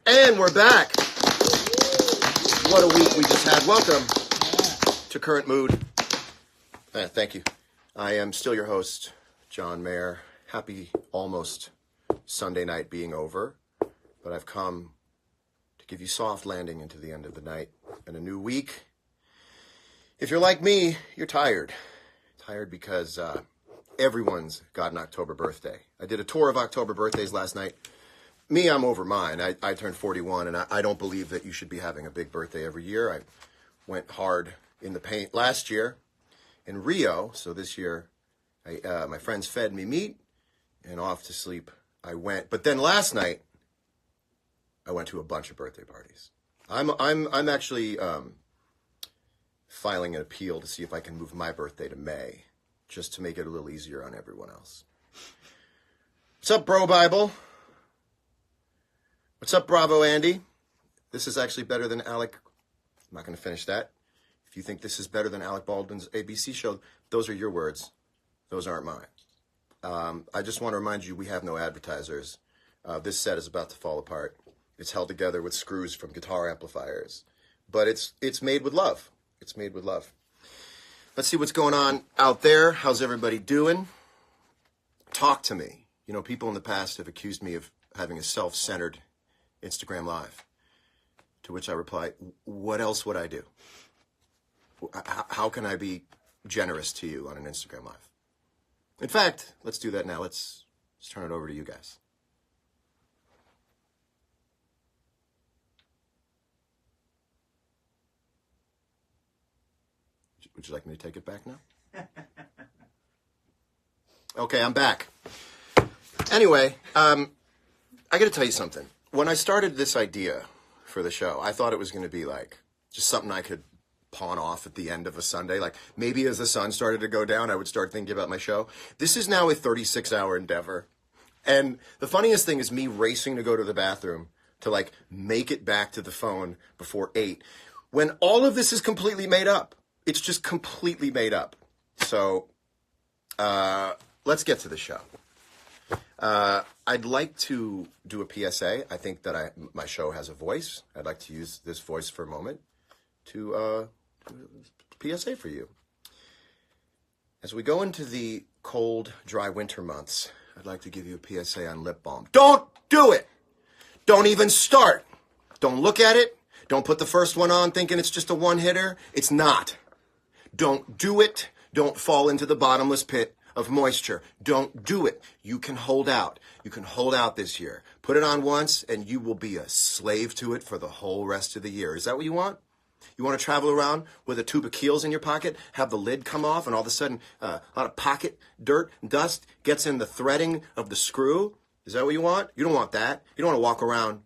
And we're back. What a week we just had. Welcome to Current Mood. Thank you. I am still your host, John Mayer. Happy almost Sunday night being over. But I've come to give you soft landing into the end of the night and a new week. If you're like me, you're tired. Tired because everyone's got an October birthday. I did a tour of October birthdays last night. Me, I'm over mine. I turned 41, and I don't believe that you should be having a big birthday every year. I went hard in the paint last year in Rio, so this year my friends fed me meat, and off to sleep I went. But then last night, I went to a bunch of birthday parties. I'm actually filing an appeal to see if I can move my birthday to May, just to make it a little easier on everyone else. What's up, Bro Bible? What's up, Bravo Andy? This is actually better than Alec. I'm not going to finish that. If you think this is better than Alec Baldwin's ABC show, those are your words. Those aren't mine. I just want to remind you, we have no advertisers. This set is about to fall apart. It's held together with screws from guitar amplifiers. But it's made with love. It's made with love. Let's see what's going on out there. How's everybody doing? Talk to me. You know, people in the past have accused me of having a self-centered Instagram Live, to which I reply, what else would I do? How can I be generous to you on an Instagram Live? In fact, let's do that now. Let's turn it over to you guys. Would you like me to take it back now? Okay, I'm back. Anyway, I got to tell you something. When I started this idea for the show, I thought it was going to be like just something I could pawn off at the end of a Sunday. Like maybe as the sun started to go down, I would start thinking about my show. This is now a 36-hour endeavor. And the funniest thing is me racing to go to the bathroom to like make it back to the phone before 8. When all of this is completely made up. It's just completely made up. So let's get to the show. I'd like to do a PSA. I think that my show has a voice. I'd like to use this voice for a moment to PSA for you. As we go into the cold, dry winter months, I'd like to give you a PSA on lip balm. Don't do it! Don't even start! Don't look at it. Don't put the first one on thinking it's just a one-hitter. It's not. Don't do it. Don't fall into the bottomless pit of moisture. Don't do it. You can hold out. You can hold out this year. Put it on once, and you will be a slave to it for the whole rest of the year. Is that what you want? You want to travel around with a tube of Kiehl's in your pocket, have the lid come off, and all of a sudden a lot of pocket dirt and dust gets in the threading of the screw? Is that what you want? You don't want that. You don't want to walk around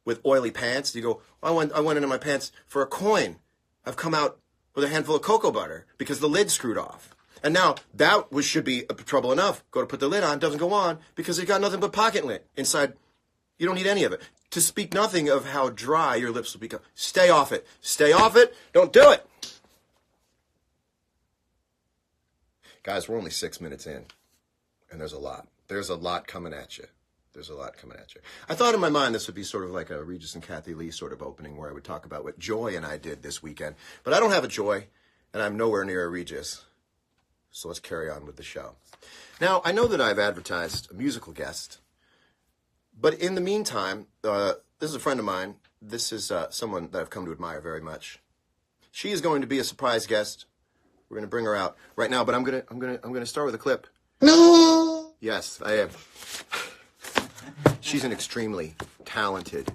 with oily pants. You go, I went into my pants for a coin. I've come out with a handful of cocoa butter because the lid screwed off. And now that should be trouble enough. Go to put the lid on, doesn't go on because you got nothing but pocket lint inside. You don't need any of it. To speak nothing of how dry your lips will become. Stay off it. Stay off it. Don't do it. Guys, we're only 6 minutes in, and there's a lot. There's a lot coming at you. There's a lot coming at you. I thought in my mind this would be sort of like a Regis and Kathy Lee sort of opening where I would talk about what Joy and I did this weekend. But I don't have a Joy, and I'm nowhere near a Regis. So let's carry on with the show. Now, I know that I've advertised a musical guest, but in the meantime, this is a friend of mine. This is someone that I've come to admire very much. She is going to be a surprise guest. We're going to bring her out right now, but I'm going to start with a clip. No. Yes, I am. She's an extremely talented,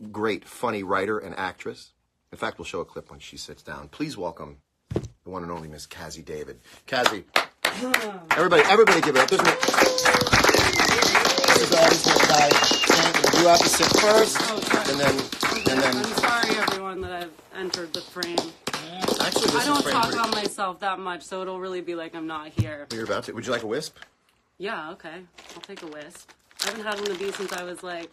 great, funny writer and actress. In fact, we'll show a clip when she sits down. Please welcome the one and only Miss Cassie David. Cassie, everybody give it up. This is always the guy. You have to sit first, and then. I'm sorry, everyone, that I've entered the frame. Actually, I don't talk about myself that much, so it'll really be like I'm not here. You're about to. Would you like a wisp? Yeah, okay. I'll take a wisp. I haven't had one of these since I was like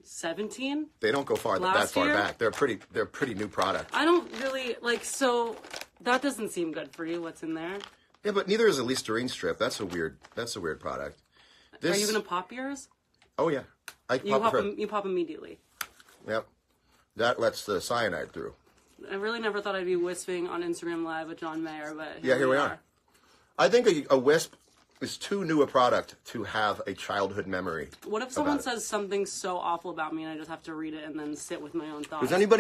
17. They don't go that far back. They're a pretty new product. I don't really like, so that doesn't seem good for you. What's in there? Yeah, but neither is a Listerine strip. That's a weird product. Are you gonna pop yours? Oh, yeah. You pop immediately. Yep. That lets the cyanide through. I really never thought I'd be wisping on Instagram Live with John Mayer, but here we are. I think a wisp is too new a product to have a childhood memory. What if someone says something so awful about me and I just have to read it and then sit with my own thoughts? Does anyone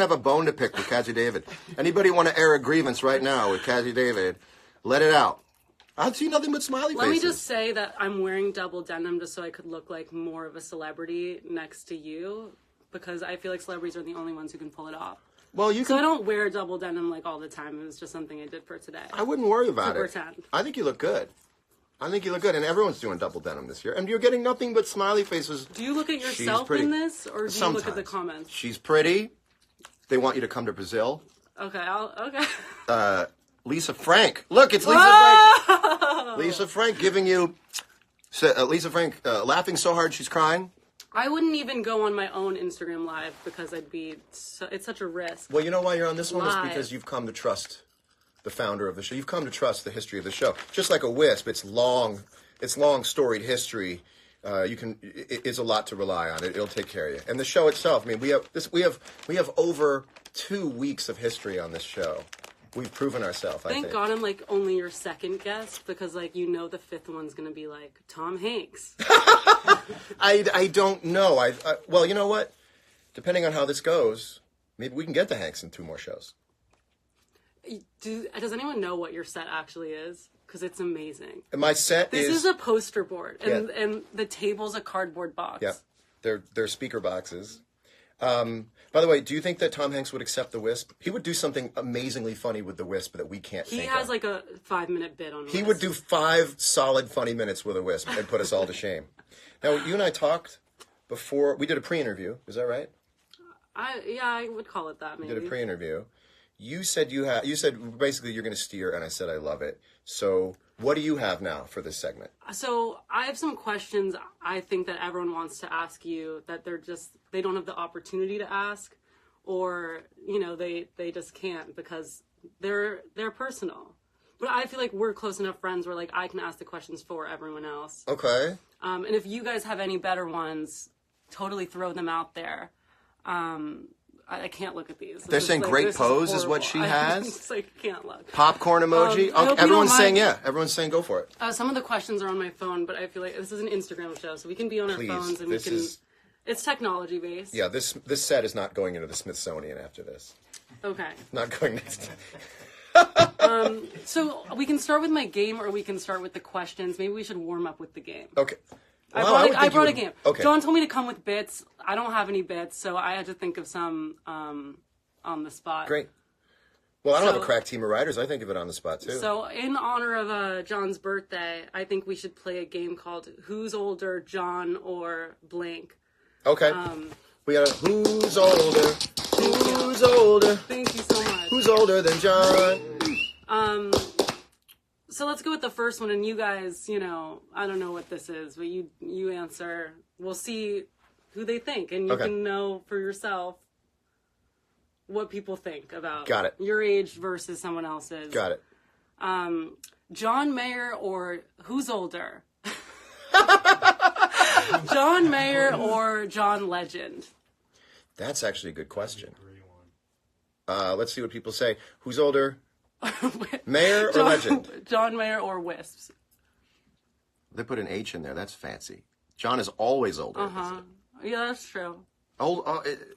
have a bone to pick with Cassie David? Anybody want to air a grievance right now with Cassie David? Let it out. I see nothing but smiley faces. Let me just say that I'm wearing double denim just so I could look like more of a celebrity next to you, because I feel like celebrities are the only ones who can pull it off. Well, So I don't wear double denim like all the time. It was just something I did for today. I wouldn't worry about it. Pretend. I think you look good. And everyone's doing double denim this year. And you're getting nothing but smiley faces. Do you look at yourself in this, or do you look at the comments? She's pretty. They want you to come to Brazil. Okay, okay. Lisa Frank. Look, it's Lisa Frank. Lisa Frank giving you... Lisa Frank laughing so hard she's crying. I wouldn't even go on my own Instagram Live because it's such a risk. Well, you know why you're on this one? Live. It's because you've come to trust the founder of the show. You've come to trust the history of the show. Just like a wisp, it's long storied history. It's a lot to rely on. It'll take care of you. And the show itself, I mean, we have over 2 weeks of history on this show. We've proven ourselves, I think. Thank God I'm like only your second guest, because like the fifth one's gonna be like Tom Hanks. I don't know. Well, you know what? Depending on how this goes, maybe we can get to Hanks in 2 more shows. Does anyone know what your set actually is? Because it's amazing. And my set This is a poster board, and Yeah. and the table's a cardboard box. Yeah, they're speaker boxes. By the way, do you think that Tom Hanks would accept the wisp? He would do something amazingly funny with the wisp that we can't think of. He has like a 5-minute bit on He wisp. would do 5 solid funny minutes with a wisp and put us all to shame. Now, you and I talked before. We did a pre-interview. Is that right? I would call it that, maybe. We did a pre-interview. You said basically you're going to steer, and I said I love it. So what do you have now for this segment? So I have some questions I think that everyone wants to ask you that they don't have the opportunity to ask, or they just can't because they're personal. But I feel like we're close enough friends where like I can ask the questions for everyone else. Okay. And if you guys have any better ones, totally throw them out there. I can't look at these. They're saying great pose is what she has. It's like, can't look. Popcorn emoji. Everyone's saying yeah. Everyone's saying go for it. Some of the questions are on my phone, but I feel like this is an Instagram show, so we can be on our phones and it's technology based. Yeah, this set is not going into the Smithsonian after this. Okay. Not going next. So we can start with my game, or we can start with the questions. Maybe we should warm up with the game. Okay. I brought a game. Okay. John told me to come with bits. I don't have any bits, so I had to think of some on the spot. Great. Well, I don't have a crack team of writers. I think of it on the spot, too. So in honor of John's birthday, I think we should play a game called Who's Older, John or Blank? Okay. We got Who's Older? Who's older? Thank you so much. Who's older than John? So let's go with the first one, and you guys, I don't know what this is, but you answer. We'll see who they think, and you can know for yourself what people think about your age versus someone else's. Got it. John Mayer or who's older? John Mayer or John Legend? That's actually a good question. Let's see what people say. Who's older? Mayer or Legend? John Mayer or Wisps? They put an H in there. That's fancy. John is always older. Yeah, that's true. We're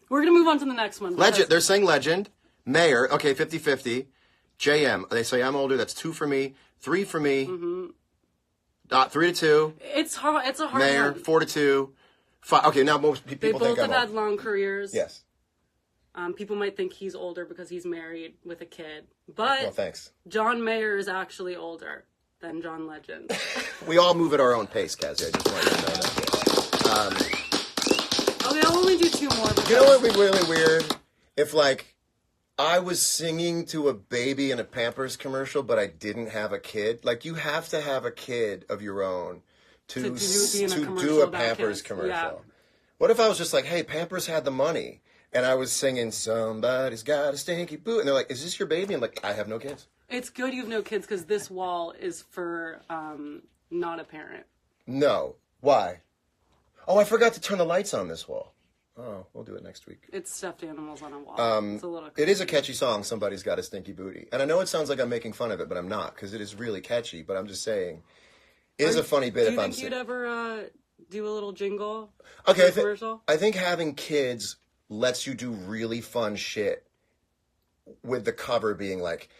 going to move on to the next one. Legend. They're saying Legend. Mayer. Okay, 50-50. JM. They say I'm older. That's 2 for me. 3 for me. 3-2. It's hard. It's a hard Mayer. one. 4-2. 5. Okay, now most people think I'm old. They both have had long careers. Yes. People might think he's older because he's married with a kid. But well, thanks. John Mayer is actually older than John Legend. We all move at our own pace, Cassie. I just want you to know that. Okay, I'll only do 2 more. You know what would be really weird? If, like, I was singing to a baby in a Pampers commercial, but I didn't have a kid. Like, you have to have a kid of your own to do a Pampers commercial. Yeah. What if I was just like, hey, Pampers had the money, and I was singing, somebody's got a stinky boot, and they're like, is this your baby? I'm like, I have no kids. It's good you have no kids, because this wall is for not a parent. No. Why? Oh, I forgot to turn the lights on this wall. Oh, we'll do it next week. It's stuffed animals on a wall. It's a little It is a catchy song, Somebody's Got a Stinky Booty. And I know it sounds like I'm making fun of it, but I'm not, because it is really catchy. But I'm just saying, it is a funny bit if I'm... Do you think you'd ever do a little jingle? Okay, Commercial? I think having kids lets you do really fun shit with the cover being like,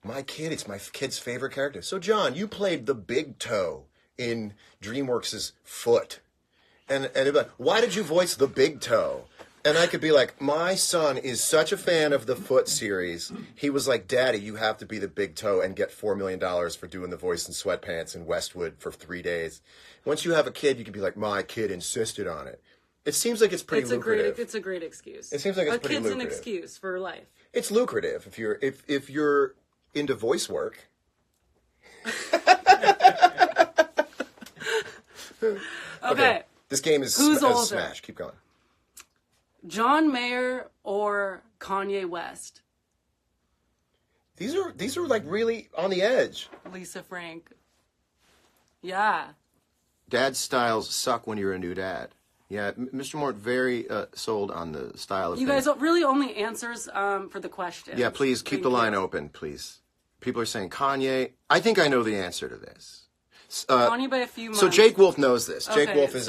it's my kid's favorite character. So, John, you played the big toe in DreamWorks' Foot. And it'd be like, why did you voice the big toe? And I could be like, my son is such a fan of the Foot series. He was like, Daddy, you have to be the big toe and get $4 million for doing the voice in sweatpants in Westwood for 3 days. Once you have a kid, you can be like, my kid insisted on it. It seems like it's pretty lucrative. It's a great excuse. It seems like it's pretty lucrative. A kid's an excuse for life. It's lucrative if you're into voice work. Okay. This game is Who's older? smash. Keep going. John Mayer or Kanye West? These are like really on the edge. Lisa Frank. Yeah. Dad styles suck when you're a new dad. Yeah, Mr. Mort very sold on the style of You things. guys really only answers for the question. Yeah, please keep the line open, please. People are saying Kanye. I think I know the answer to this. Kanye by a few months. So Jake Wolf knows this. Okay, Jake Wolf is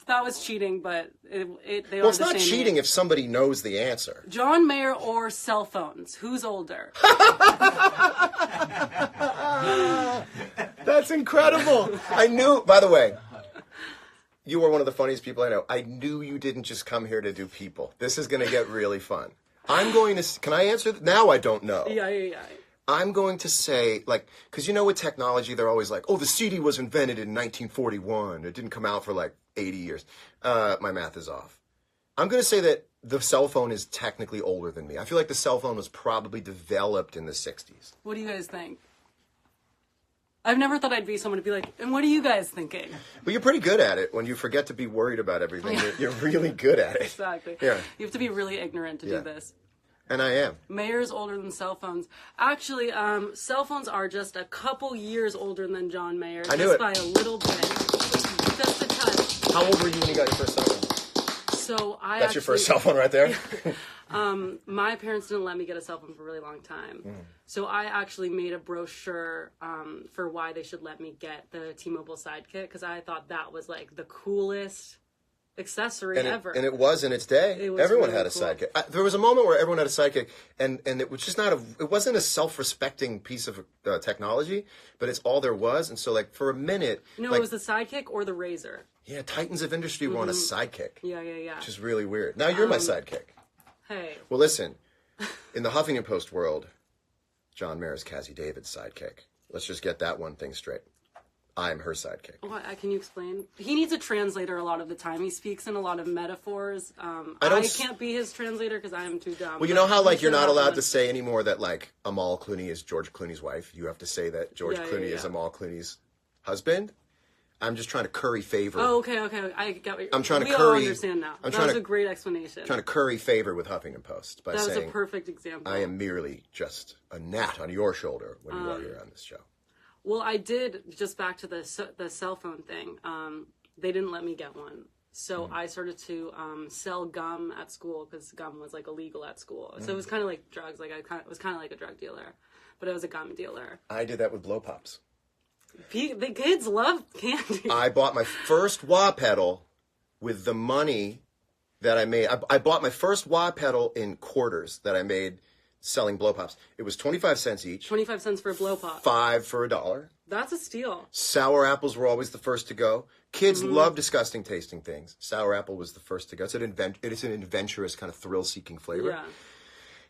that was cheating, but they are Well, it's the not same cheating age. if somebody knows the answer. John Mayer or cell phones? Who's older? That's incredible. I knew, by the way, you are one of the funniest people I know. I knew you didn't just come here to do people. This is going to get really fun. I'm going to, can I answer? Now I don't know. Yeah. I'm going to say, like, because you know with technology, they're always like, oh, the CD was invented in 1941. It didn't come out for like 80 years. My math is off. I'm going to say that the cell phone is technically older than me. I feel like the cell phone was probably developed in the 60s. What do you guys think? I've never thought I'd be someone to be like, and what are you guys thinking? But you're pretty good at it. When you forget to be worried about everything, you're really good at it. Exactly. Yeah. You have to be really ignorant to do this. And I am. Mayer's older than cell phones. Actually, cell phones are just a couple years older than John Mayer. I knew just it. by a little bit. Just a touch. How old were you when you got your first cell phone? So That's your first cell phone right there? My parents didn't let me get a cell phone for a really long time. So I actually made a brochure for why they should let me get the T-Mobile Sidekick, because I thought that was like the coolest accessory ever. And it was in its day. Everyone had a sidekick. There was a moment where everyone had a sidekick, and it was just it wasn't a self-respecting piece of technology, but it's all there was. And so, like, for a minute... No, like, it was the Sidekick or the Razor. Yeah, titans of industry were on a sidekick. Yeah. Which is really weird. Now you're my sidekick. Hey. Well, listen. In the Huffington Post world, John Mayer is Cassie David's sidekick. Let's just get that one thing straight. I'm her sidekick. What, can you explain? He needs a translator a lot of the time. He speaks in a lot of metaphors. I can't be his translator because I am too dumb. Well, you know how, like, you're not allowed to say anymore that, like, Amal Clooney is George Clooney's wife? You have to say that George Clooney is Amal Clooney's husband? I'm just trying to curry favor. Oh, okay. I get what you're... I'm trying to we all understand now. That was a great explanation. Trying to curry favor with Huffington Post by saying... That was a perfect example. I am merely just a gnat on your shoulder when you are here on this show. Well, I did, just back to the cell phone thing, they didn't let me get one. So I started to sell gum at school, because gum was, like, illegal at school. So it was kind of like drugs. Like, it was kind of like a drug dealer. But I was a gum dealer. I did that with blow pops. The kids love candy. I bought my first wah pedal with the money that I made. I bought my first wah pedal in quarters that I made selling blow pops. It was 25 cents each. 25 cents for a blow pop. $5 for $1. That's a steal. Sour apples were always the first to go. Kids love disgusting tasting things. Sour apple was the first to go. It is an adventurous kind of thrill-seeking flavor. Yeah.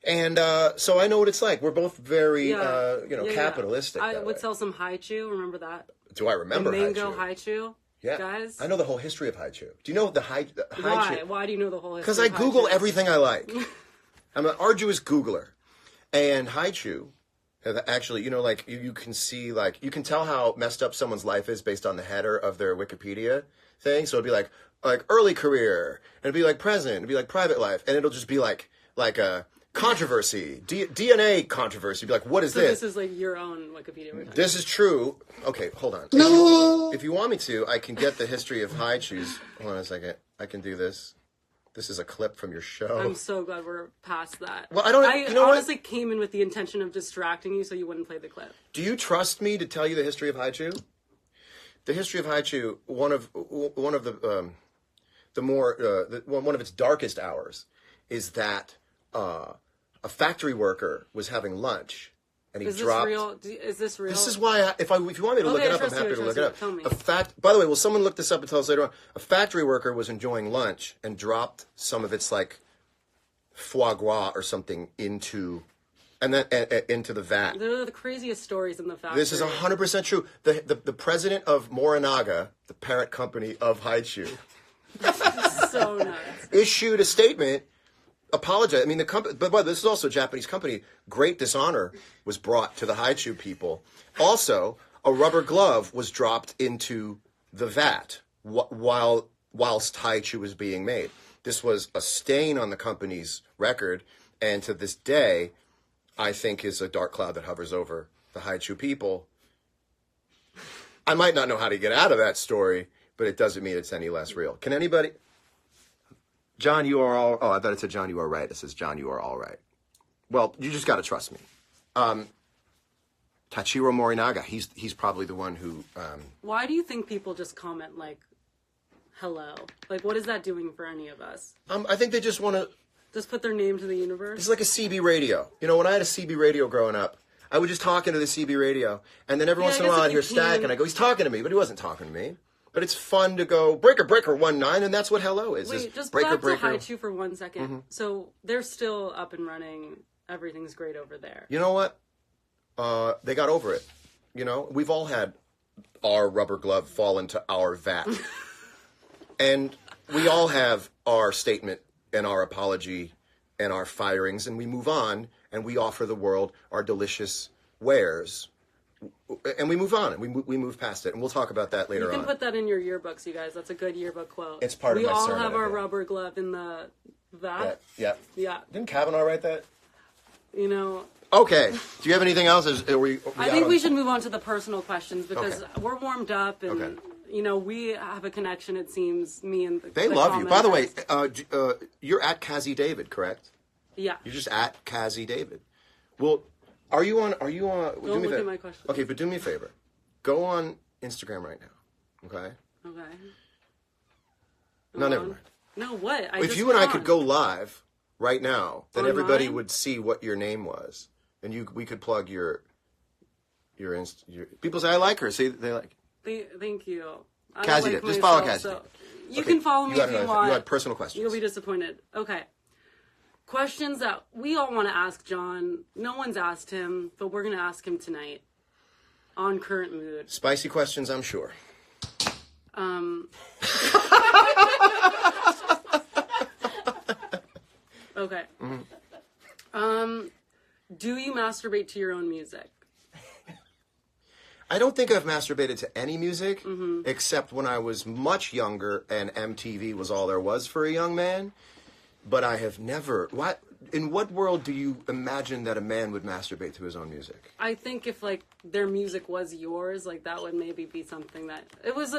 And so I know what it's like. We're both very, capitalistic. I would sell some Haichu. Remember that? Do I remember the mango Haichu? Haichu? Yeah. Guys? I know the whole history of Haichu. Do you know the Haichu? Why? Why do you know the whole history Because I Google everything I like. I'm an arduous Googler. And Haichu, actually, like, you can see, like, you can tell how messed up someone's life is based on the header of their Wikipedia thing. So it'd be like early career. And it'd be like present. It'd be like private life. And it'll just be like a controversy, DNA controversy. Be like, what is So this? this is like your own Wikipedia. We're talking This is true. Okay, hold on. No. If you want me to, I can get the history of high chews. Hold on a second. I can do this. This is a clip from your show. I'm so glad we're past that. Well, I you know honestly what? came in with the intention of distracting you so you wouldn't play the clip. Do you trust me to tell you the history of haichu? The history of haichu, one of one of its darkest hours, is that a factory worker was having lunch and he dropped. Is this real? This is why, if you want me to look it up, I'm happy to look it up. Tell me. By the way, will someone look this up and tell us later on? A factory worker was enjoying lunch and dropped some of its like foie gras or something into the vat. They're the craziest stories in the factory. This is 100% true. The president of Morinaga, the parent company of Haichu, so nuts. issued a statement. Apologize. I mean, the company, but this is also a Japanese company. Great dishonor was brought to the Haichu people. Also, a rubber glove was dropped into the vat whilst Haichu was being made. This was a stain on the company's record, and to this day, I think is a dark cloud that hovers over the Haichu people. I might not know how to get out of that story, but it doesn't mean it's any less real. Can anybody? John, you are all... Oh, I thought it said, John, you are right. It says, John, you are all right. Well, you just got to trust me. Tachiro Morinaga, he's probably the one who... Why do you think people just comment, like, hello? Like, what is that doing for any of us? I think they just want to... Just put their name to the universe? It's like a CB radio. You know, when I had a CB radio growing up, I would just talk into the CB radio, and then every once in a while I'd hear Stack, and I go, he's talking to me, but he wasn't talking to me. But it's fun to go, breaker, 1-9, and that's what hello is. Wait, just breaker, back to Haichu for 1 second. Mm-hmm. So they're still up and running. Everything's great over there. You know what? They got over it. You know, we've all had our rubber glove fall into our vat. And we all have our statement and our apology and our firings, and we move on, and we offer the world our delicious wares. And we move on, and we move past it, and we'll talk about that later on. You can put that in your yearbooks, you guys. That's a good yearbook quote. It's part of my sermon. We all have our rubber glove in the vat. Yeah. Didn't Kavanaugh write that? You know. Okay. Do you have anything else? I think we should move on to the personal questions because we're warmed up, and you know we have a connection. It seems me and they love you. By the way, you're at Cassie David, correct? Yeah. You're just at Cassie David. Well. Are you on? Don't look at my question. Okay, but do me a favor. Go on Instagram right now. Okay. Okay. No, never mind. No, what? If you and I could go live right now, then Online? everybody would see what your name was, and we could plug your people say I like her. See, they like. Thank you. Cassie David. Just follow Cassie. So you can follow me if you want. You had personal questions. You'll be disappointed. Okay. Questions that we all want to ask John. No one's asked him, but we're going to ask him tonight on Current Mood. Spicy questions, I'm sure. Okay. Mm-hmm. Do you masturbate to your own music? I don't think I've masturbated to any music, except when I was much younger and MTV was all there was for a young man. But I have never... In what world do you imagine that a man would masturbate to his own music? I think if, like, their music was yours, like, that would maybe be something that... That was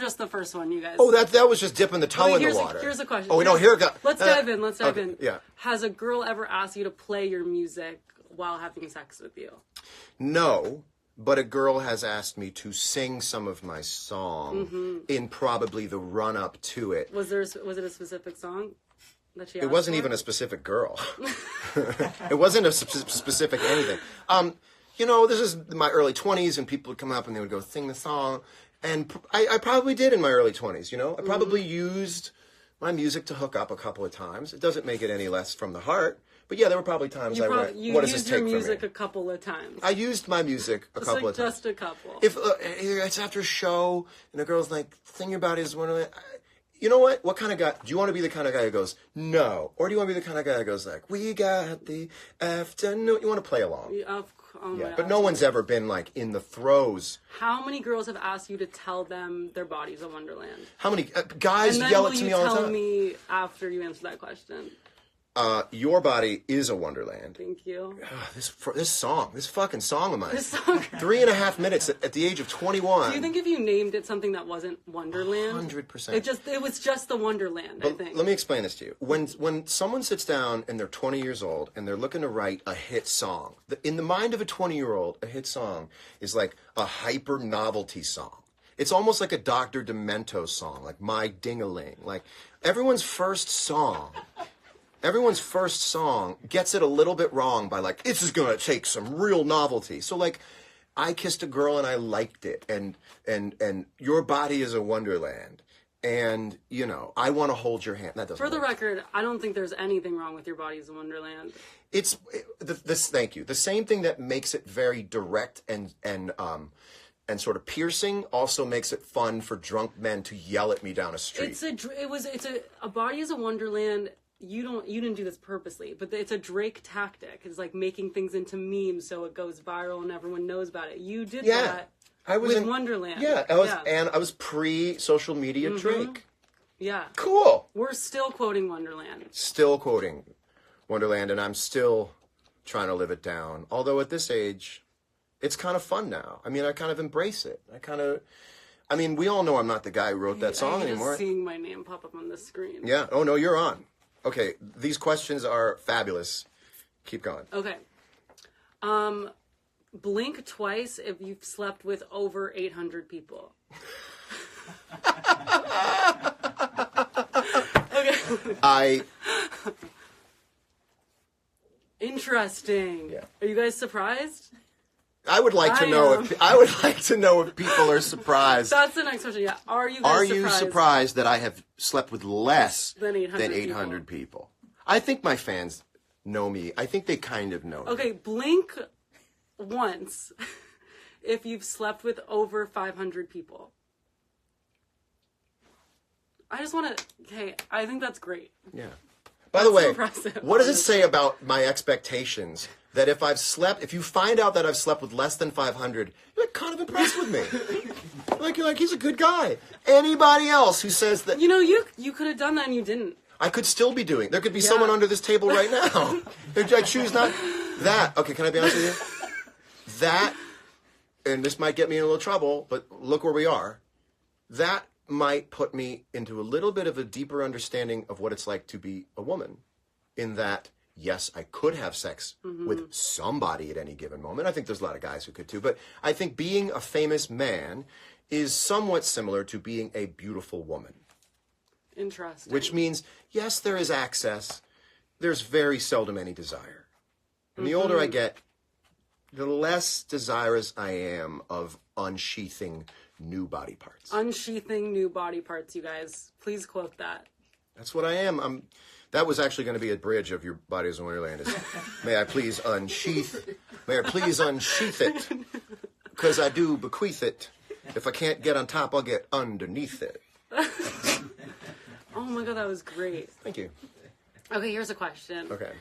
just the first one, you guys. Oh, that was just dipping the toe in the water. Here's a question. Oh, no, here it goes. Let's dive in. Let's dive in. Yeah. Has a girl ever asked you to play your music while having sex with you? No, but a girl has asked me to sing some of my song in probably the run-up to it. Was it a specific song? It wasn't even a specific girl. It wasn't a specific anything. You know, this is my early 20s, and people would come up and they would go sing the song. And I probably did in my early 20s, you know? I probably used my music to hook up a couple of times. It doesn't make it any less from the heart. But yeah, there were probably times I went, what does this take from me? You used your music a couple of times. I used my music a couple of times. Just a couple. If it's after a show, and the girl's like, sing about his one. You know what? What kind of guy? Do you want to be the kind of guy who goes, no? Or do you want to be the kind of guy who goes like, we got the afternoon? You want to play along. But no one's ever been like in the throes. How many girls have asked you to tell them their body's a wonderland? How many guys yell it to me all the time? And then will you tell me after you answer that question? Your body is a wonderland. Thank you. This fucking song of mine. This song. 3.5 minutes at the age of 21. Do you think if you named it something that wasn't Wonderland? 100%. It was just the Wonderland, I think. Let me explain this to you. When someone sits down and they're 20 years old and they're looking to write a hit song, in the mind of a 20-year-old, a hit song is like a hyper novelty song. It's almost like a Dr. Demento song, like My Ding-a-Ling. Like everyone's first song gets it a little bit wrong by like, this is going to take some real novelty. So like, I kissed a girl and I liked it. And your body is a wonderland. And, you know, I want to hold your hand. That doesn't For the work. record, I don't think there's anything wrong with your body as a wonderland. Thank you. The same thing that makes it very direct and sort of piercing also makes it fun for drunk men to yell at me down a street. A body is a wonderland. You didn't do this purposely, but it's a Drake tactic. It's like making things into memes so it goes viral and everyone knows about it. You did that with Wonderland. Yeah, and I was pre-social media Drake. Yeah. Cool. We're still quoting Wonderland. Still quoting Wonderland, and I'm still trying to live it down. Although at this age, it's kind of fun now. I mean, I kind of embrace it. I mean, we all know I'm not the guy who wrote that song anymore. I'm just seeing my name pop up on the screen. Yeah. Oh, no, you're on. Okay, these questions are fabulous. Keep going. Okay. Blink twice if you've slept with over 800 people. Okay. Interesting. Yeah. Are you guys surprised? I would like to know if people are surprised. That's the next question. Yeah. Are you surprised that I have slept with less than 800 people? I think my fans know me. I think they kind of know me. Okay, blink once if you've slept with over 500 people. I just want to... Okay, I think that's great. Yeah. By the way, impressive, what does it say about my expectations? That if you find out that I've slept with less than 500, you're like kind of impressed with me. You're like, he's a good guy. Anybody else who says that... You know, you could have done that and you didn't. I could still be doing. There could be someone under this table right now. I choose not... That... Okay, can I be honest with you? That, and this might get me in a little trouble, but look where we are. That might put me into a little bit of a deeper understanding of what it's like to be a woman. In that... Yes, I could have sex with somebody at any given moment. I think there's a lot of guys who could too. But I think being a famous man is somewhat similar to being a beautiful woman. Interesting. Which means, yes, there is access. There's very seldom any desire. And the older I get, the less desirous I am of unsheathing new body parts. Unsheathing new body parts, you guys. Please quote that. That's what I am. That was actually going to be a bridge of Your Body is a Wonderland. May I please unsheath it? Because I do bequeath it. If I can't get on top, I'll get underneath it. Oh my God, that was great. Thank you. Okay, here's a question. Okay.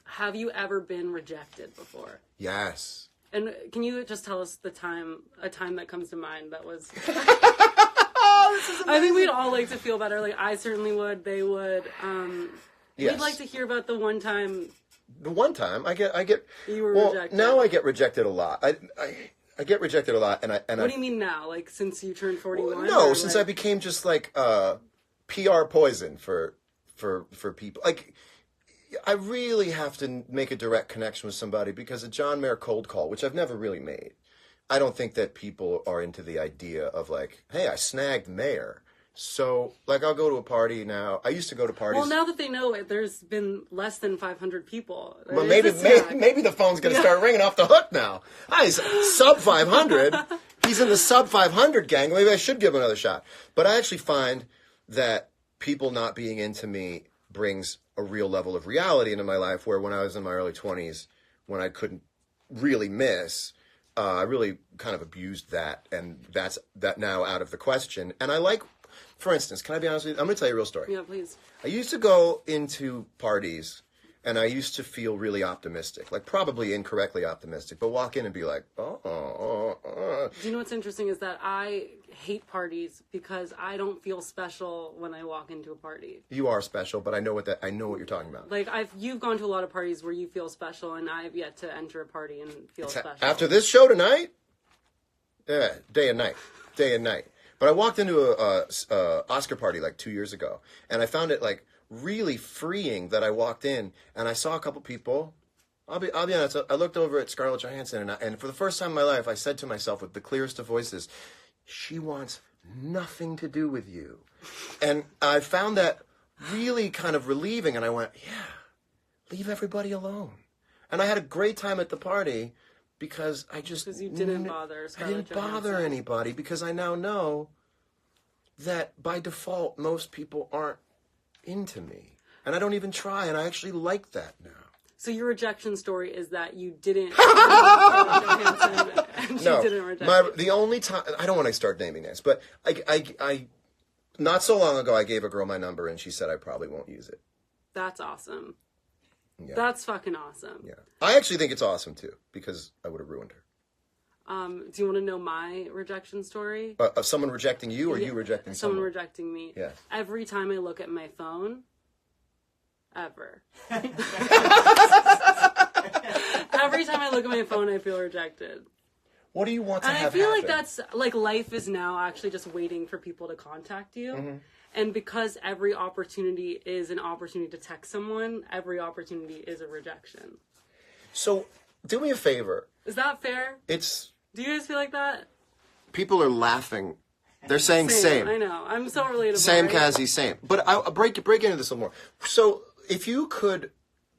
Have you ever been rejected before? Yes. And can you just tell us a time that comes to mind that was... I think we'd all like to feel better. Like, I certainly would. They would. Yes. We'd like to hear about the one time. The one time I get. You were rejected. Now I get rejected a lot. I get rejected a lot, and What do you mean now? Like since you turned 41? No, since I became just like PR poison for people. Like, I really have to make a direct connection with somebody because a John Mayer cold call, which I've never really made. I don't think that people are into the idea of like, hey, I snagged Mayer. So, like, I'll go to a party now. I used to go to parties. Well, now that they know it, there's been less than 500 people. Well, maybe the phone's going to start ringing off the hook now. He's sub 500. He's in the sub 500 gang. Maybe I should give him another shot. But I actually find that people not being into me brings a real level of reality into my life, where when I was in my early 20s, when I couldn't really miss... I really kind of abused that, and that's now out of the question. And I like, for instance, can I be honest with you? I'm going to tell you a real story. Yeah, please. I used to go into parties, and I used to feel really optimistic, like probably incorrectly optimistic, but walk in and be like, you know what's interesting is that I hate parties because I don't feel special when I walk into a party. You are special, but I know what you're talking about. Like you've gone to a lot of parties where you feel special, and I've yet to enter a party and feel special. After this show tonight, yeah, day and night. But I walked into a Oscar party like 2 years ago, and I found it like really freeing that I walked in and I saw a couple people. I'll be honest. I looked over at Scarlett Johansson, and for the first time in my life, I said to myself with the clearest of voices, "She wants nothing to do with you," and I found that really kind of relieving. And I went, "Yeah, leave everybody alone." And I had a great time at the party. Because you didn't bother Scarlett Johansson. bother anybody, because I now know that by default most people aren't into me, and I don't even try, and I actually like that now. So your rejection story is that you didn't Scarlett Johansson, and she didn't reject you. The only time, I don't want to start naming names, but I not so long ago I gave a girl my number and she said I probably won't use it. That's awesome. Yeah. That's fucking awesome. Yeah, I actually think it's awesome too, because I would have ruined her. Do you want to know my rejection story? Of someone rejecting you, or you rejecting someone? Someone rejecting me. Yeah. Every time I look at my phone, ever. Every time I look at my phone, I feel rejected. What do you want to have And I feel happen? like that's, like, life is now actually just waiting for people to contact you. Mm-hmm. And because every opportunity is an opportunity to text someone, every opportunity is a rejection. So, do me a favor. Is that fair? Do you guys feel like that? People are laughing. They're saying same. I know. I'm so relatable. Same, right? Cassie, same. But I'll break into this a little more. So, if you could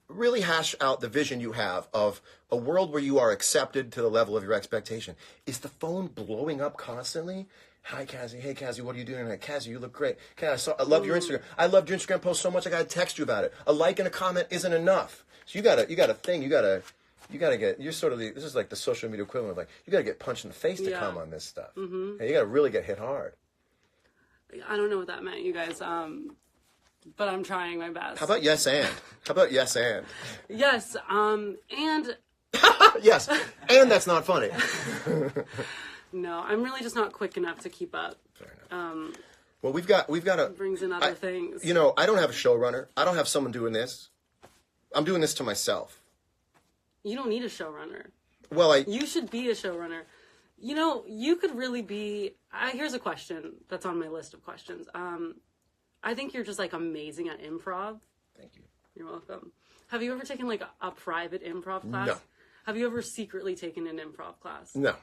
really hash out the vision you have of a world where you are accepted to the level of your expectation, is the phone blowing up constantly? Hi, Cassie. Hey, Cassie, what are you doing tonight? Cassie, you look great. Cassie, I love your Instagram. I loved your Instagram post so much I got to text you about it. A like and a comment isn't enough. So you got a thing. You got to get, you're sort of this is like the social media equivalent of like, you got to get punched in the face to come on this stuff. Mm-hmm. And you got to really get hit hard. I don't know what that meant, you guys. But I'm trying my best. How about yes and? Yes, and? Yes, and... Yes, and that's not funny. No, I'm really just not quick enough to keep up. Fair enough. Well, we've got a... brings in other things. You know, I don't have a showrunner. I don't have someone doing this. I'm doing this to myself. You don't need a showrunner. Well, You should be a showrunner. You know, you could really be... here's a question that's on my list of questions. I think you're just, like, amazing at improv. Thank you. You're welcome. Have you ever taken, like, a private improv class? No. Have you ever secretly taken an improv class? No.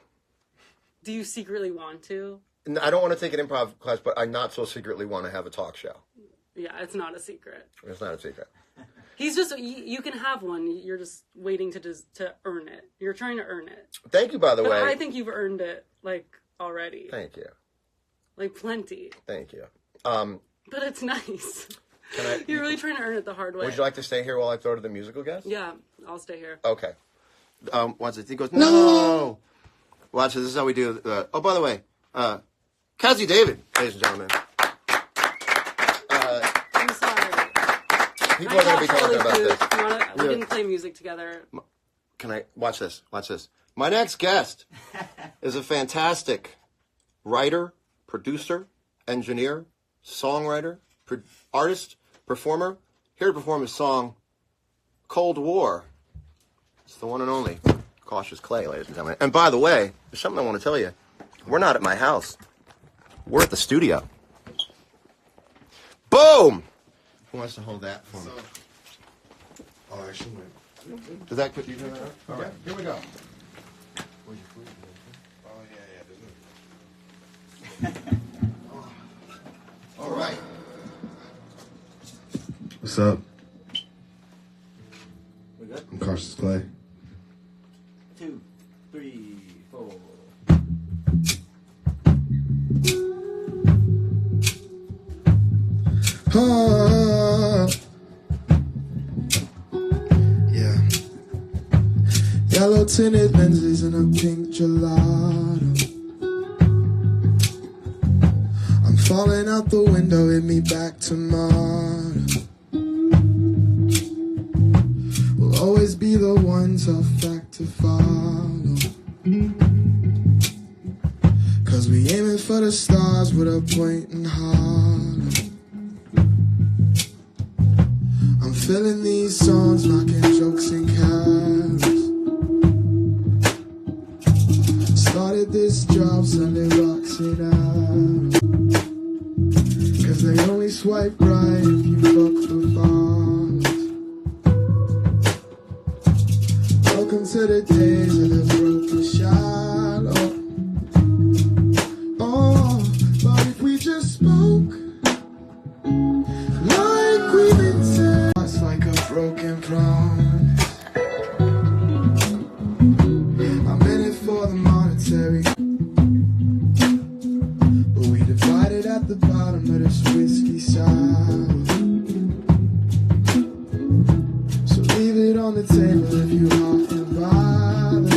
Do you secretly want to? No, I don't want to take an improv class, but I not so secretly want to have a talk show. Yeah, it's not a secret. It's not a secret. He's just, you can have one. You're just waiting to earn it. You're trying to earn it. Thank you, by the way. I think you've earned it, like, already. Thank you. Like, plenty. Thank you. But it's nice. You're really trying to earn it the hard way. Would you like to stay here while I throw to the musical guest? Yeah, I'll stay here. Okay. Watch this. He goes, no! Watch this. This is how we do. Oh, by the way, Cassie David, ladies and gentlemen. I'm sorry. People are going to be talking about this. We didn't play music together. Can I watch this? Watch this. My next guest is a fantastic writer, producer, engineer, songwriter, artist, performer. Here to perform his song, Cold War. It's the one and only Cautious Clay, ladies and gentlemen. And by the way, there's something I want to tell you. We're not at my house. We're at the studio. Boom! Who wants to hold that for me? Oh, actually, Does that put you in there? All right, here we go. oh yeah, All right. What's up? We good? I'm Cautious Clay. 2, 3, 4. Yeah. Yellow tinted lenses and a pink gelato. I'm falling out the window, hit me back tomorrow. We'll always be the one tough fact to follow. the stars with a pointing heart. I'm feeling these songs, knocking jokes and cabs. Started this job, Sunday rocks it out. Cause they only swipe right if you fuck the bars. Welcome to the days of the broken shallow. Oh, but if we just spoke like we meant to. It's like a broken promise. I'm in it for the monetary, but we divided at the bottom of this whiskey side. So leave it on the table if you have to bother.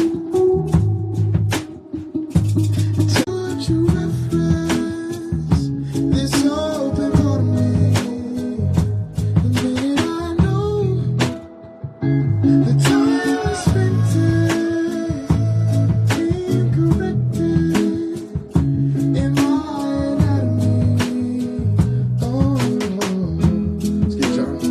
Would you reference this open part of me? The minute I know the time I spent it incorrected in my anatomy. Oh, let's get Charlie.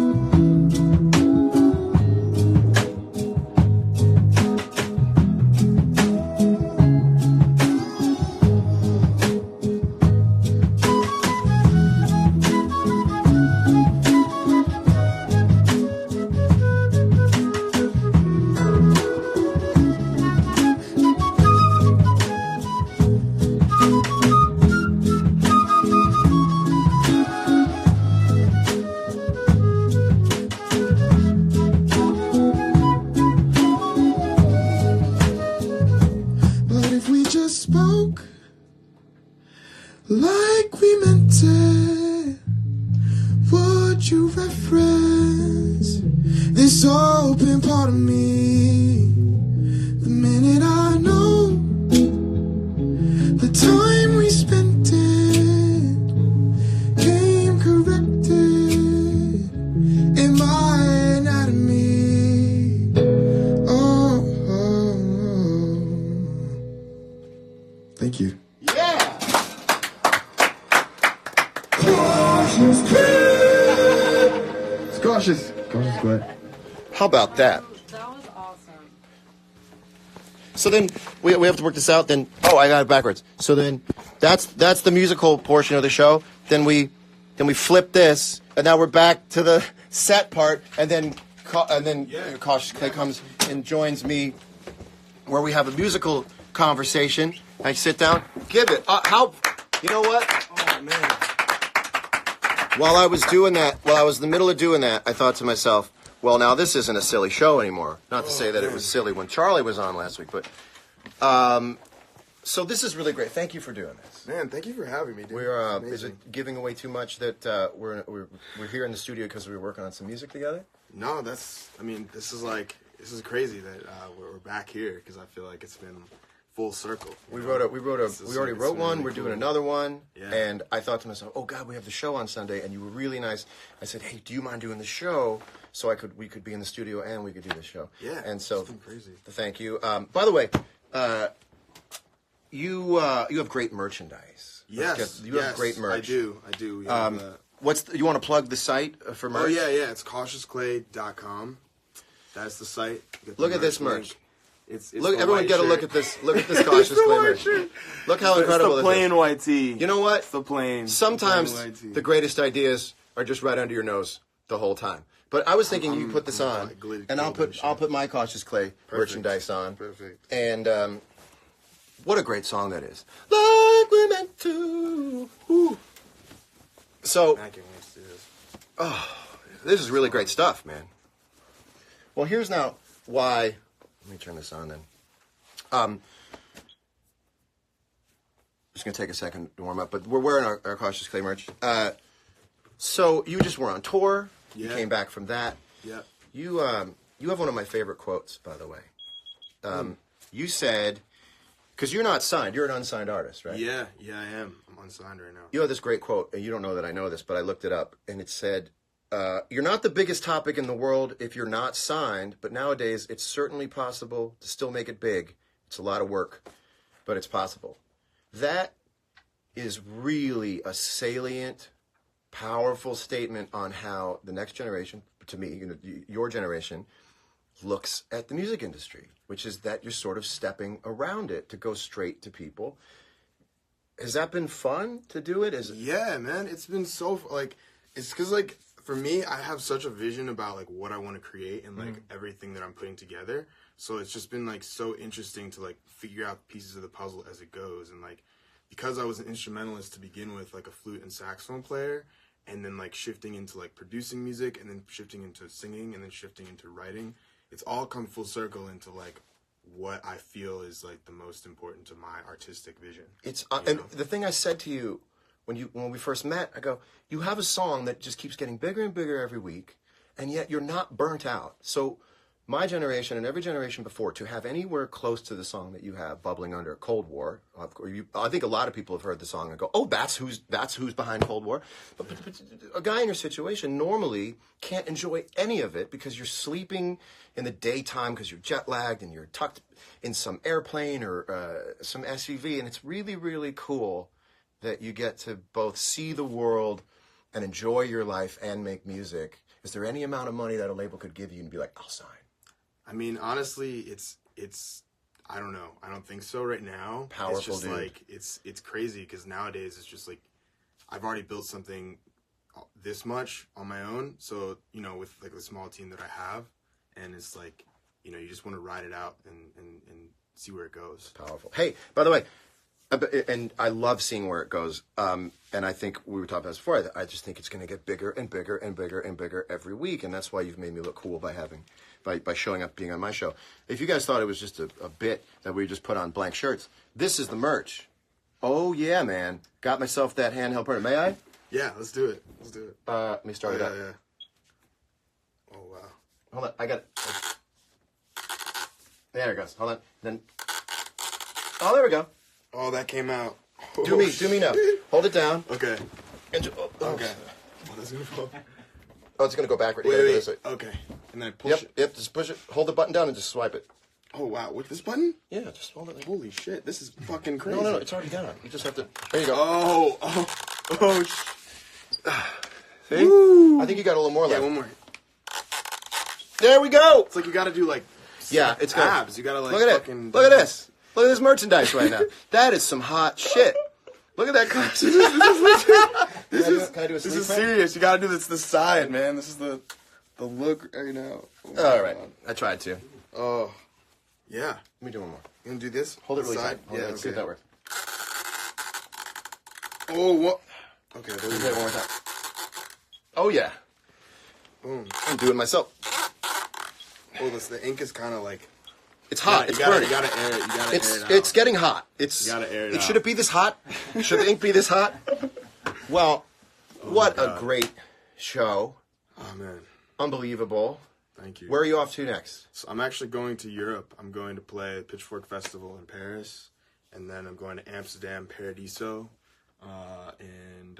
But if we just spoke like we meant it, would you reference this open part of me? The minute I know the time we spent it came corrected in my anatomy. Oh, oh, oh. Thank you. Yeah. It's cautious. Cautious, good. How about that? That was awesome. So then we have to work this out. Then I got it backwards. So then that's the musical portion of the show. Then we flip this, and now we're back to the set part. And then Cautious Clay comes and joins me, where we have a musical conversation. I sit down, give it. How? You know what? Oh, man. While I was in the middle of doing that, I thought to myself, well, now this isn't a silly show anymore. Not to say that it was silly when Charlie was on last week, but so this is really great. Thank you for doing this. Man, thank you for having me, dude. We're It's is amazing. it giving away too much that we're here in the studio because we were working on some music together? No, this is crazy that we're back here because I feel like it's been full circle. We already wrote one. really We're doing cool. another one, Yeah. and I thought to myself, "Oh God, we have the show on Sunday," and you were really nice. I said, "Hey, do you mind doing the show so we could be in the studio and we could do the show?" Yeah, and so it's been crazy. Thank you. By the way, you have great merchandise. Yes, You have great merch. I do. We have, You want to plug the site for merch? oh yeah. It's cautiousclay.com. That's the site. Get the Look at this link. merch. It's Look, the everyone, white get a look shirt. at this. Look at this Cautious Clay merch. Look how incredible It's the this plain is. white tee. You know what? It's the plain. Sometimes plain white tee. the greatest ideas are just right under your nose the whole time. But I was thinking you put this on, like glittered and I'll gold put my Cautious Clay merchandise on. Perfect. And what a great song that is. Like we're meant to. Ooh. So I can't wait to see this. this is really great stuff, man. Well, here's now why. Let me turn this on then. Just gonna take a second to warm up, but we're wearing our Cautious Clay merch. So you just were on tour. You Yeah. came back from that. Yep. You have one of my favorite quotes, by the way. You said, because you're not signed, you're an unsigned artist, right? Yeah, I am. I'm unsigned right now. You have this great quote, and you don't know that I know this, but I looked it up, and it said, "You're not the biggest topic in the world if you're not signed, but nowadays it's certainly possible to still make it big. It's a lot of work, but it's possible." That is really a salient, powerful statement on how the next generation, to me, your generation, looks at the music industry, which is that you're sort of stepping around it to go straight to people. Has that been fun to do it? Yeah, man, it's been so like, it's because like for me, I have such a vision about like what I want to create and like everything that I'm putting together. So it's just been like so interesting to like figure out pieces of the puzzle as it goes. And like because I was an instrumentalist to begin with, like a flute and saxophone player, and then like shifting into like producing music, and then shifting into singing, and then shifting into writing, it's all come full circle into like what I feel is like the most important to my artistic vision. It's and the thing I said to you when we first met, I go, you have a song that just keeps getting bigger and bigger every week, and yet you're not burnt out. So my generation and every generation before, to have anywhere close to the song that you have bubbling under Cold War, I think a lot of people have heard the song and go, oh, that's who's behind Cold War. But a guy in your situation normally can't enjoy any of it because you're sleeping in the daytime because you're jet lagged and you're tucked in some airplane or some SUV. And it's really, really cool that you get to both see the world and enjoy your life and make music. Is there any amount of money that a label could give you and be like, I'll sign? I mean, honestly, it's I don't know. I don't think so right now. Powerful, it's just dude. like it's crazy because nowadays it's just like I've already built something this much on my own. So with like the small team that I have, and it's like you just want to ride it out and see where it goes. Powerful. Hey, by the way, and I love seeing where it goes. And I think we were talking about this before. I just think it's going to get bigger and bigger and bigger and bigger every week, and that's why you've made me look cool by showing up, being on my show. If you guys thought it was just a bit that we just put on blank shirts, this is the merch. Oh yeah, man! Got myself that handheld printer. May I? Yeah, let's do it. Let me start it up. Yeah. Oh wow. Hold on, I got it. There it goes. Hold on. Then. Oh, there we go. Oh, that came out. Do me now. Hold it down. Okay. And Okay. Oh, that's gonna fall. Oh, it's gonna go backward. Wait. Okay. And then push it. Yep. Just push it. Hold the button down and just swipe it. Oh wow! With this button? Yeah, just hold it. Like... Holy shit! This is fucking crazy. No, it's already down. You just have to. There you go. Oh! See? Woo. I think you got a little more left. Yeah, one more. There we go. It's like you got to do like. Yeah, it's got abs. You got to like. Look at fucking it. Look at this. Look at this merchandise right now. That is some hot shit. Look at that. Can I do a This sleep is print? serious. You got to do this the side, man. This is the look right now. Oh, All right. I tried to. Oh, yeah. Let me do one more. You gonna do this? Hold it really Side? tight. Hold it. Let's see if that works. Oh, what? Okay, there we Let's do it go. one more time. Oh yeah. Boom. I'm doing it myself. Oh, the ink is kind of like. It's hot. It's burning. You gotta air it. You gotta air it out. It's getting hot. You gotta air it out. Should it be this hot? Should the ink be this hot? Well, what a great show. Oh man, Unbelievable. thank you. Where are you off to next? So I'm actually going to Europe. I'm going to play at Pitchfork Festival in Paris, and then I'm going to Amsterdam, Paradiso, and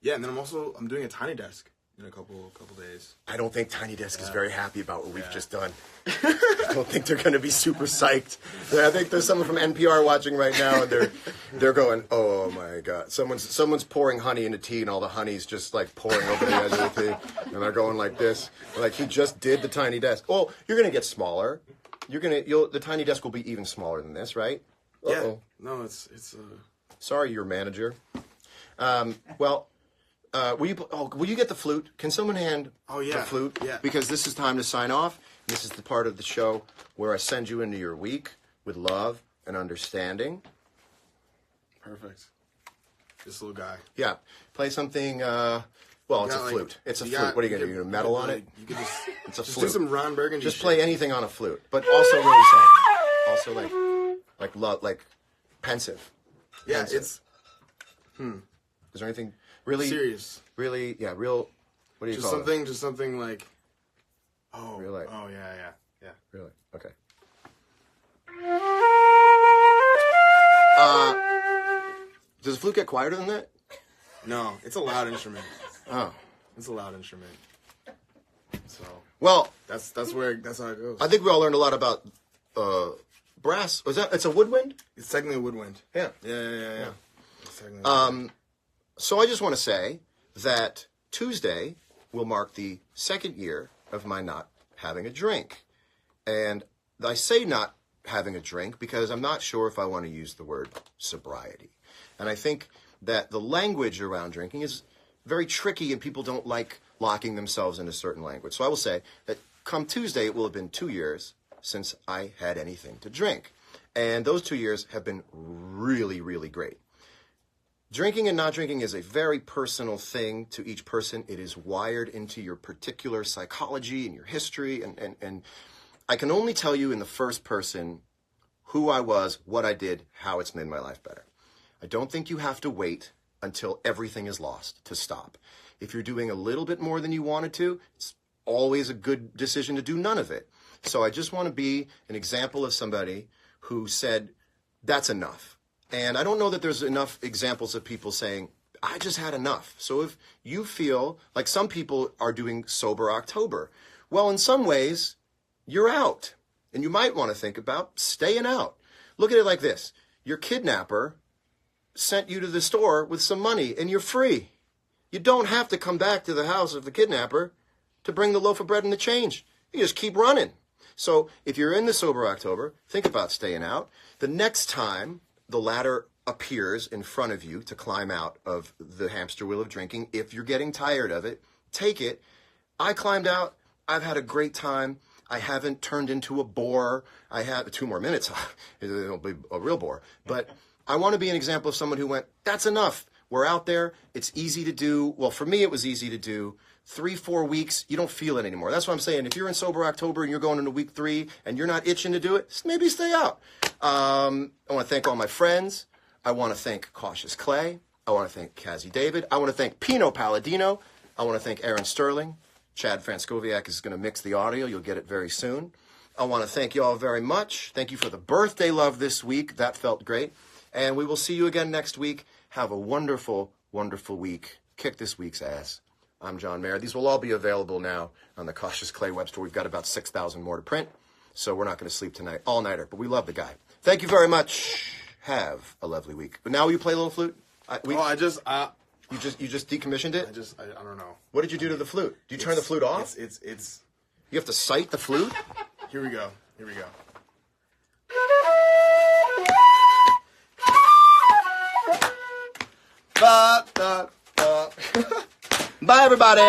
then I'm doing a Tiny Desk in a couple days. I don't think Tiny Desk is very happy about what we've just done. I don't think they're going to be super psyched. I think there's someone from NPR watching right now, and they're going, "Oh my God!" Someone's pouring honey in a tea, and all the honey's just like pouring over the edge of the tea, and they're going like this, like he just did the Tiny Desk. Oh, you're going to get smaller. The Tiny Desk will be even smaller than this, right? Uh-oh. Yeah. No, it's. Sorry, your manager. Will you get the flute? Can someone hand the flute? Yeah. Because this is time to sign off. This is the part of the show where I send you into your week with love and understanding. Perfect. This little guy. Yeah. Play something, it's a flute. It's a flute. What are you going to do? You going to metal on it? You could just. It's a Just flute. do some Ron Burgundy. Just shit. play anything on a flute, but also really soft. Also like love, like pensive. Yeah, Pensive. it's Is there anything really serious. Really, yeah, real. What do you call it? Just something like. Oh. Really? Oh yeah. Really? Okay. Does the flute get quieter than that? No, it's a loud instrument. Oh. It's a loud instrument. So Well, that's how it goes. I think we all learned a lot about brass. It's a woodwind? It's technically a woodwind. Yeah. Yeah. It's technically. So I just want to say that Tuesday will mark the second year of my not having a drink. And I say not having a drink because I'm not sure if I want to use the word sobriety. And I think that the language around drinking is very tricky and people don't like locking themselves in a certain language. So I will say that come Tuesday, it will have been 2 years since I had anything to drink. And those 2 years have been really, really great. Drinking and not drinking is a very personal thing to each person. It is wired into your particular psychology and your history. And I can only tell you in the first person who I was, what I did, how it's made my life better. I don't think you have to wait until everything is lost to stop. If you're doing a little bit more than you wanted to, it's always a good decision to do none of it. So I just want to be an example of somebody who said, that's enough. And I don't know that there's enough examples of people saying, I just had enough. So if you feel like some people are doing Sober October, well, in some ways, you're out. And you might want to think about staying out. Look at it like this. Your kidnapper sent you to the store with some money and you're free. You don't have to come back to the house of the kidnapper to bring the loaf of bread and the change. You just keep running. So if you're in the Sober October, think about staying out. The next time the ladder appears in front of you to climb out of the hamster wheel of drinking, if you're getting tired of it, take it. I climbed out. I've had a great time. I haven't turned into a bore. I have 2 more minutes. It'll be a real bore. But I want to be an example of someone who went, that's enough. We're out there. It's easy to do. Well, for me, it was easy to do. 3-4 weeks, you don't feel it anymore. That's what I'm saying. If you're in Sober October and you're going into week 3 and you're not itching to do it, maybe stay out. I want to thank all my friends. I want to thank Cautious Clay. I want to thank Cassie David. I want to thank Pino Palladino. I want to thank Aaron Sterling. Chad Franskowiak is going to mix the audio. You'll get it very soon. I want to thank you all very much. Thank you for the birthday love this week. That felt great. And we will see you again next week. Have a wonderful, wonderful week. Kick this week's ass. I'm John Mayer. These will all be available now on the Cautious Clay web store. We've got about 6,000 more to print, so we're not going to sleep tonight, all-nighter, but we love the guy. Thank you very much. Have a lovely week. But now will you play a little flute? You just decommissioned it? I don't know. What did you do to the flute? Do you turn the flute off? It's. You have to sight the flute? Here we go. Ba, da, da. Bye, everybody.